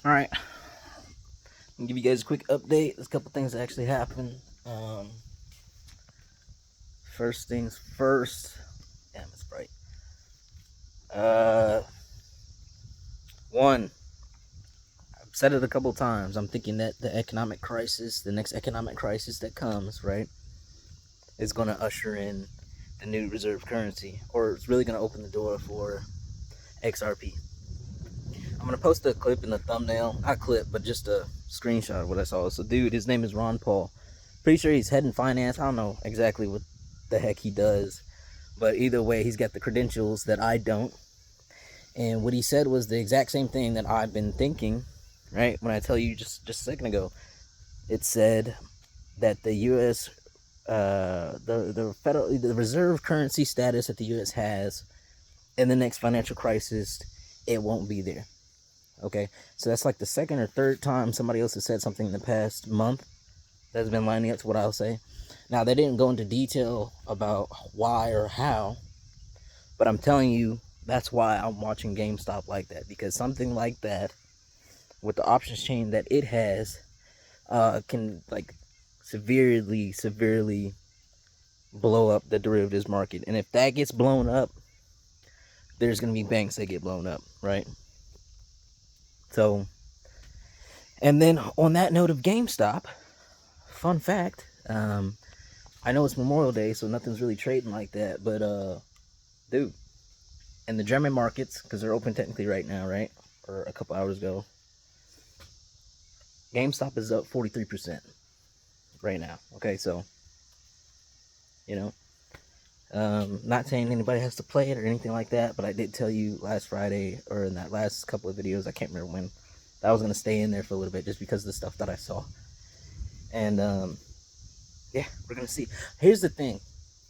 All right, I'll give you guys a quick update. There's a couple things that actually happened. First things first. Damn, it's bright. Uh, One, I've said it a couple times. I'm thinking that the economic crisis, the next economic crisis that comes, right, is going to usher in the new reserve currency, or it's really going to open the door for XRP. I'm going to post a clip in the thumbnail. Not a clip, but just a screenshot of what I saw. So, dude, his name is Ron Paul. Pretty sure he's head in finance. I don't know exactly what the heck he does, but either way, he's got the credentials that I don't. And what he said was the exact same thing that I've been thinking, right? When I tell you just a second ago, it said that the U.S. The reserve currency status that the U.S. has in the next financial crisis, it won't be there. Okay, so that's like the second or third time somebody else has said something in the past month that's been lining up to what I'll say. Now, they didn't go into detail about why or how, but I'm telling you, that's why I'm watching GameStop like that, because something like that, with the options chain that it has, can like severely blow up the derivatives market. And if that gets blown up, there's going to be banks that get blown up, right? So, and then on that note of GameStop, fun fact, I know it's Memorial Day, so nothing's really trading like that, but dude, in the German markets, because they're open technically right now, right, or a couple hours ago, GameStop is up 43% right now. Okay, so you know, not saying anybody has to play it or anything like that, but I did tell you last Friday, or in that last couple of videos, I can't remember when, that I was gonna stay in there for a little bit just because of the stuff that I saw. And yeah, we're gonna see. Here's the thing.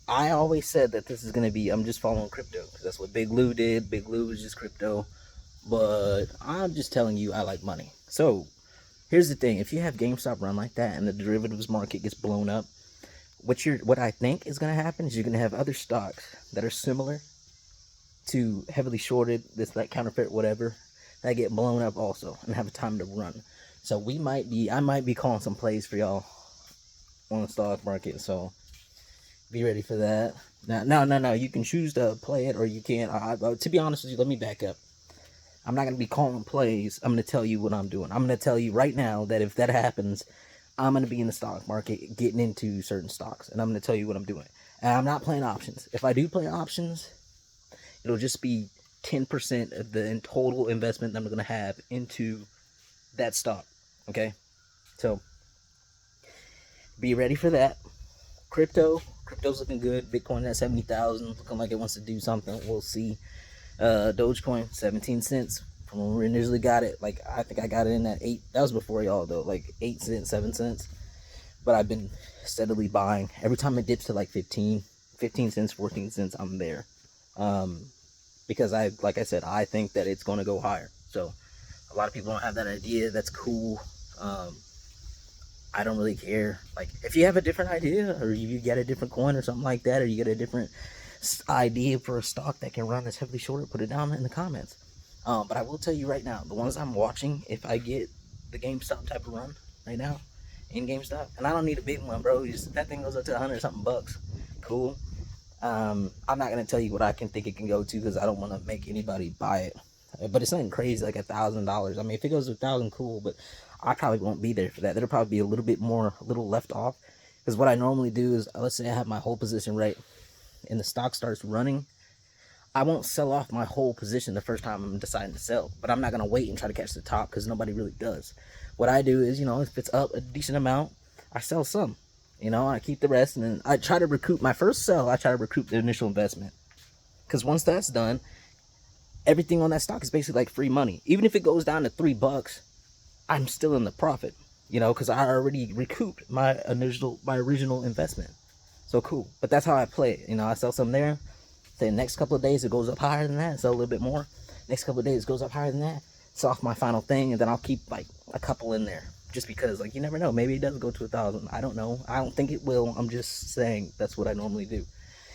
I always said that this is gonna be, I'm just following crypto because that's what Big Lou did. Big Lou was just crypto, but I'm just telling you I like money. So here's the thing: if you have GameStop run like that and the derivatives market gets blown up, what I think is gonna happen is you're gonna have other stocks that are similar to heavily shorted, this like counterfeit whatever, that get blown up also and have a time to run. So I might be calling some plays for y'all on the stock market. So be ready for that. Now, no. You can choose to play it or you can't. To be honest with you, let me back up. I'm not going to be calling plays. I'm going to tell you what I'm doing. I'm going to tell you right now that if that happens, I'm going to be in the stock market getting into certain stocks. And I'm going to tell you what I'm doing. And I'm not playing options. If I do play options, it'll just be 10% of the total investment that I'm going to have into that stock. Okay? So be ready for that. Crypto's looking good. Bitcoin at 70,000, looking like it wants to do something. We'll see. Dogecoin 17 cents from when we initially got it. Like, I think I got it in at 8. That was before y'all though, like 8 cents, 7 cents. But I've been steadily buying. Every time it dips to like 15 cents, 14 cents, I'm there. Because like I said, I think that it's going to go higher. So a lot of people don't have that idea. That's cool. I don't really care. Like, if you have a different idea, or you get a different coin or something like that, or you get a different idea for a stock that can run that's heavily shorted, put it down in the comments. But I will tell you right now, the ones I'm watching, if I get the GameStop type of run right now in GameStop, and I don't need a big one, bro. Just that thing goes up to 100 something bucks. Cool. I'm not gonna tell you what I can think it can go to because I don't want to make anybody buy it. But it's nothing crazy like $1,000. I mean, if it goes to 1,000, cool. But I probably won't be there for that. There'll probably be a little bit more, a little left off. Because what I normally do is, let's say I have my whole position right, and the stock starts running. I won't sell off my whole position the first time I'm deciding to sell. But I'm not gonna wait and try to catch the top because nobody really does. What I do is, if it's up a decent amount, I sell some. I keep the rest, and then I try to recoup my first sell. I try to recoup the initial investment, because once that's done, everything on that stock is basically like free money. Even if it goes down to $3, I'm still in the profit. Because I already recouped my original investment. So cool. But that's how I play it. I sell some there. Say next couple of days it goes up higher than that. Sell a little bit more. Next couple of days it goes up higher than that. Sell off my final thing, and then I'll keep like a couple in there. Just because, like, you never know. Maybe it does go to 1,000. I don't know. I don't think it will. I'm just saying that's what I normally do.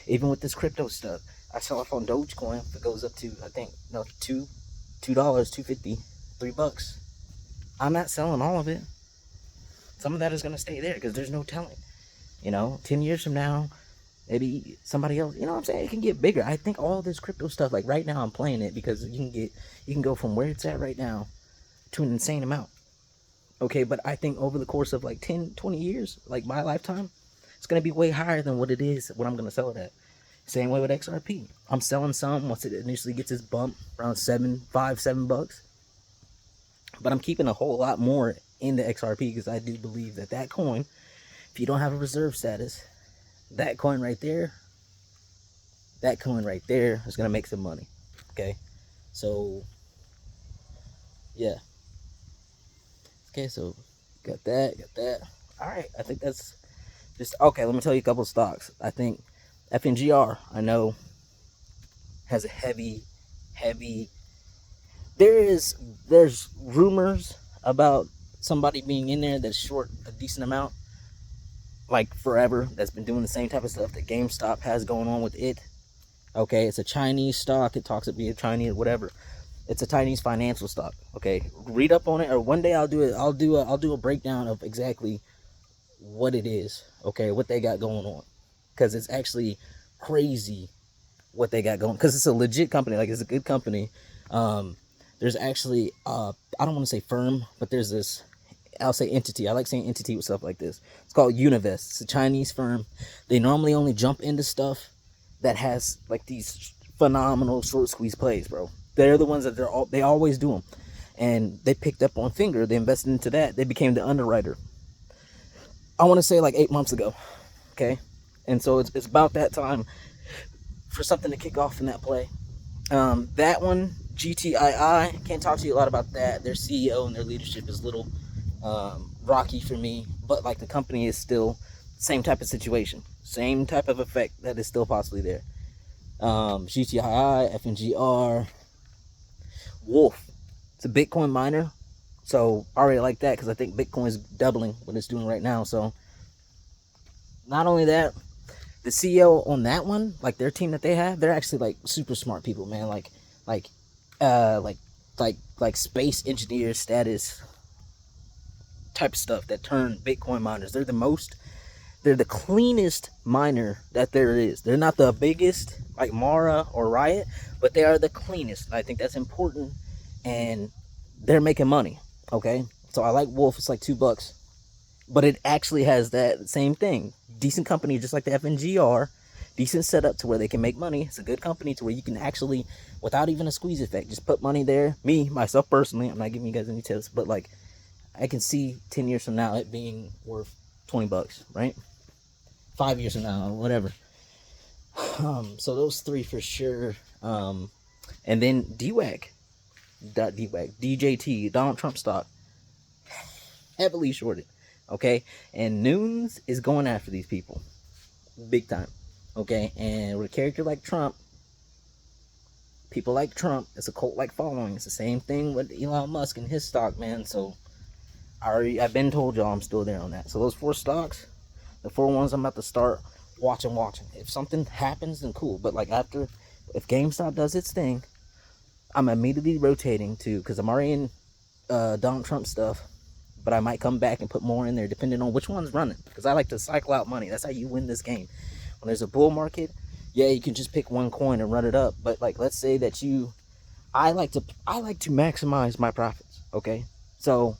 Even with this crypto stuff, I sell off on Dogecoin. If it goes up to, I think, no, $2, $2.50, $3. I'm not selling all of it. Some of that is going to stay there because there's no telling. 10 years from now, maybe somebody else, you know what I'm saying? It can get bigger. I think all this crypto stuff, like right now I'm playing it because you can go from where it's at right now to an insane amount. Okay, but I think over the course of like 10, 20 years, like my lifetime, it's going to be way higher than what it is, what I'm going to sell it at. Same way with XRP. I'm selling some once it initially gets its bump around $7 but I'm keeping a whole lot more in the XRP because I do believe that coin, if you don't have a reserve status, that coin right there is going to make some money. Okay, so yeah. Okay, so got that. All right, I think that's just okay. Let me tell you a couple of stocks. I think FNGR, I know, has a heavy. There's rumors about somebody being in there that's short a decent amount, like forever. That's been doing the same type of stuff that GameStop has going on with it. Okay, it's a Chinese stock. It talks to be a Chinese whatever. It's a Chinese financial stock. Okay, read up on it, or one day I'll do a breakdown of exactly what it is. Okay, what they got going on, because it's actually crazy what they got going. Because it's a legit company, like it's a good company. There's actually I don't want to say firm, but there's this. I'll say entity. I like saying entity with stuff like this. It's called Univest. It's a Chinese firm. They normally only jump into stuff that has like these phenomenal short squeeze plays, bro. They're the ones that they always do them, and they picked up on Finger. They invested into that. They became the underwriter. I want to say like 8 months ago, okay, and so it's about that time for something to kick off in that play. That one, GTII, can't talk to you a lot about that. Their CEO and their leadership is a little rocky for me, but like the company is still same type of situation, same type of effect that is still possibly there. GTII, FNGR, Wolf. It's a Bitcoin miner, so I already like that because I think Bitcoin is doubling what it's doing right now. So not only that, the CEO on that one, like their team that they have, they're actually like super smart people, man. Like space engineer status type of stuff that turn Bitcoin miners. They're the cleanest miner that there is. They're not the biggest like Mara or Riot, but they are the cleanest. And I think that's important, and they're making money. Okay, so I like Wolf. It's like $2, but it actually has that same thing. Decent company, just like the FNGR. Decent setup to where they can make money. It's a good company to where you can actually, without even a squeeze effect, just put money there. Myself personally, I'm not giving you guys any tips, but like I can see 10 years from now it being worth $20, right? 5 years from now, or whatever. So those three for sure. And then DWAC, DJT, Donald Trump stock, heavily shorted. Okay, and Nunes is going after these people, big time. Okay, and with a character like Trump, people like Trump, it's a cult-like following. It's the same thing with Elon Musk and his stock, man. So I've been told y'all I'm still there on that. So those 4 stocks, the 4 ones I'm about to start watching. If something happens, then cool. But like if GameStop does its thing, I'm immediately rotating to, because I'm already in Donald Trump stuff, but I might come back and put more in there depending on which one's running, because I like to cycle out money. That's how you win this game. When there's a bull market, yeah, you can just pick one coin and run it up. But like, let's say that I like to maximize my profits. Okay, so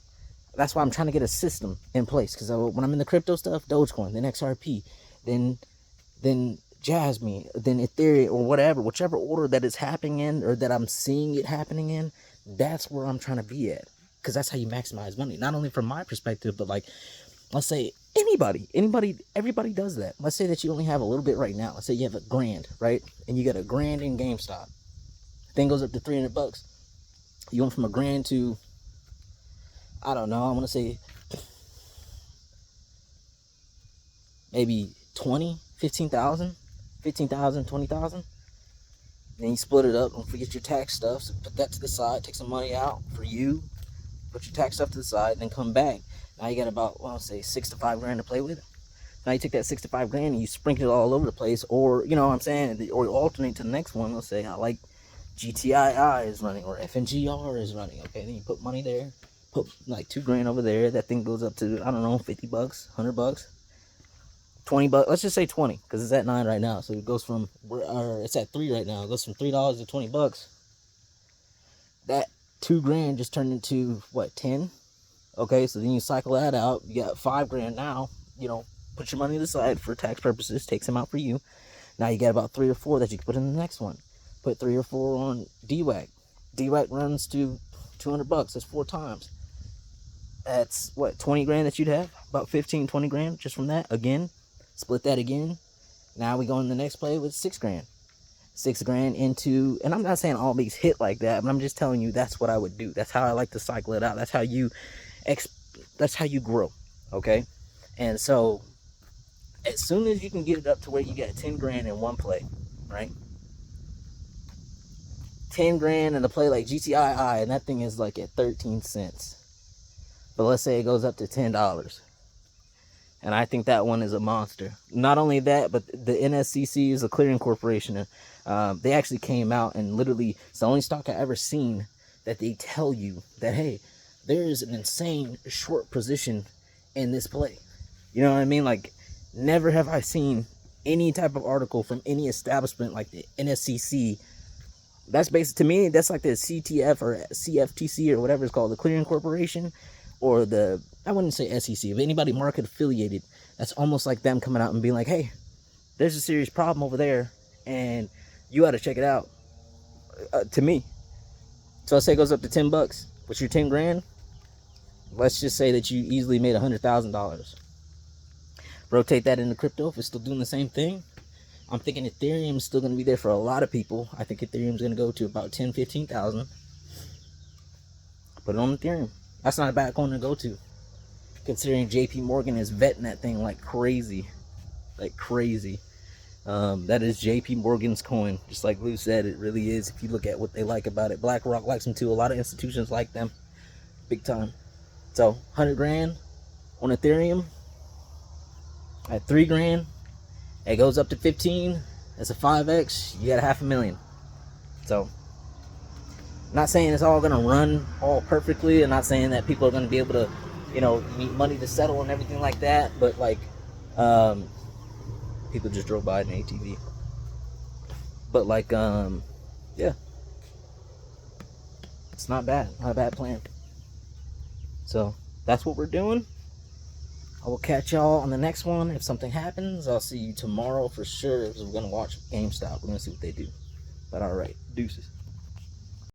that's why I'm trying to get a system in place, because when I'm in the crypto stuff, Dogecoin, then XRP, then Jasmine, then Ethereum, or whichever order that it's happening in, or that I'm seeing it happening in, that's where I'm trying to be at. Because that's how you maximize money. Not only from my perspective, but like, let's say everybody does that. Let's say that you only have a little bit right now. Let's say you have $1,000, right? And you got $1,000 in GameStop. Thing goes up to $300. You went from $1,000 to, I don't know, I want to say maybe 20, 15,000, 20,000. Then you split it up. Don't forget your tax stuff. So put that to the side. Take some money out for you. Put your tax stuff to the side. Then come back. Now you got about, well, I'll say $6 to $5 to play with. Now you take that $6 to $5 and you sprinkle it all over the place, or you know what I'm saying, or you alternate to the next one. Let's say I like GTII is running, or FNGR is running. Okay, then you put money there, put like 2 grand over there. That thing goes up to, I don't know, 50 bucks, 100 bucks, 20 bucks. Let's just say 20, because it's at 9 right now. So it goes from, or it's at 3 right now. It goes from $3 to 20 bucks. That 2 grand just turned into what, 10? Okay, so then you cycle that out. You got 5 grand now. You know, put your money to the side for tax purposes. Takes them out for you. Now you got about 3 or 4 that you can put in the next one. Put 3 or 4 on DWAC. DWAC runs to 200 bucks. That's 4 times. That's what, 20 grand that you'd have? About 15, 20 grand just from that. Again, split that again. Now we go in the next play with 6 grand. 6 grand into, and I'm not saying all these hit like that, but I'm just telling you that's what I would do. That's how I like to cycle it out. That's how you grow. Okay? And so as soon as you can get it up to where you got 10 grand in one play, right? 10 grand in a play like GTII, and that thing is like at 13 cents. But let's say it goes up to $10. And I think that one is a monster. Not only that, but the NSCC is a clearing corporation. They actually came out and literally, it's the only stock I ever seen that they tell you that, hey, there is an insane short position in this play. You know what I mean? Like, never have I seen any type of article from any establishment like the NSCC. That's basically, to me, that's like the CTF or CFTC or whatever it's called, the clearing corporation, or the, I wouldn't say SEC, but anybody market affiliated. That's almost like them coming out and being like, hey, there's a serious problem over there, and you got to check it out. To me. So I say it goes up to 10 bucks. What's your 10 grand? Let's just say that you easily made $100,000. Rotate that into crypto if it's still doing the same thing. I'm thinking Ethereum is still going to be there for a lot of people. I think Ethereum is going to go to about 10, 15,000. Put it on Ethereum. That's not a bad coin to go to, considering JP Morgan is vetting that thing like crazy. Like crazy. That is JP Morgan's coin. Just like Lou said, it really is. If you look at what they like about it, BlackRock likes them too. A lot of institutions like them. Big time. So, 100 grand on Ethereum. At 3 grand, it goes up to 15. That's a 5x. You got $500,000. So, not saying it's all gonna run all perfectly. I'm not saying that people are gonna be able to, you know, need money to settle and everything like that. But like, people just drove by in an ATV. But like, yeah, it's not bad. Not a bad plan. So that's what we're doing. I will catch y'all on the next one. If something happens, I'll see you tomorrow for sure. Because we're gonna watch GameStop. We're gonna see what they do. But all right, deuces.